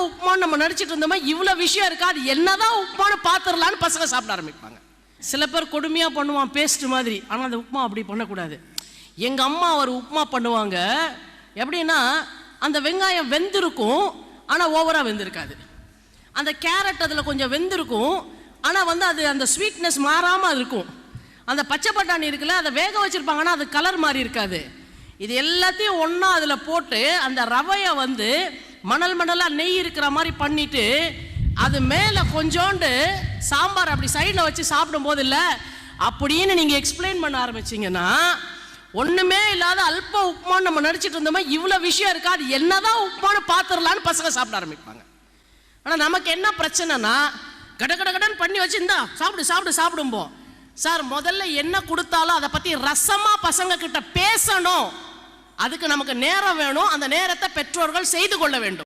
உப்புமான்னு நம்ம நடிச்சிட்டு இருந்தோமா இவ்வளவு விஷயம் இருக்கா, அது என்னதான் உப்புமான்னு பாத்துடலான்னு பசங்க சாப்பிட ஆரம்பிப்பாங்க. சில பேர் கொடுமையா பண்ணுவான் பேஸ்ட் மாதிரி, ஆனா அந்த உப்புமா அப்படி பண்ணக்கூடாது. எங்க அம்மா ஒரு உப்புமா பண்ணுவாங்க, எப்படின்னா அந்த வெங்காயம் வெந்திருக்கும் ஆனா ஓவரா வெந்திருக்காது, அந்த கேரட் அதுல கொஞ்சம் வெந்திருக்கும் ஆனா அது அந்த ஸ்வீட்னஸ் மாறாம இருக்கும், அந்த பச்சை பட்டாணி இருக்குல்ல அதை வேக வச்சிருப்பாங்கன்னா அது கலர் மாதிரி இருக்காது. இது எல்லாத்தையும் ஒன்னா அதுல போட்டு அந்த ரவையை மணல் மணலா நெய் இருக்கிற மாதிரி பண்ணிட்டு அது மேல கொஞ்சோண்டு சாம்பார் அப்படி சைடில் வச்சு சாப்பிடும் போது இல்லை அப்படின்னு நீங்க எக்ஸ்பிளைன் பண்ண ஆரம்பிச்சீங்கன்னா, ஒண்ணுமே இல்லாத அல்ப உப்புமான்னு நம்ம நடிச்சிட்டு இருந்தோமா இவ்வளவு விஷயம் இருக்கா, அது என்னதான் உப்புமான்னு பாத்துடலான்னு பசங்க சாப்பிட ஆரம்பிப்பாங்க. ஆனா நமக்கு என்ன பிரச்சனைனா, கட கட கடன் பண்ணி வச்சு இந்தா சாப்பிடு சாப்பிடு சாப்பிடும்போம். சார் முதல்ல என்ன கொடுத்தாலும் அதை பத்தி ரசமா பசங்க கிட்ட பேசணும், அதுக்கு நமக்கு நேரம் வேணும், அந்த நேரத்தை பெற்றோர்கள் செய்து கொள்ள வேண்டும்.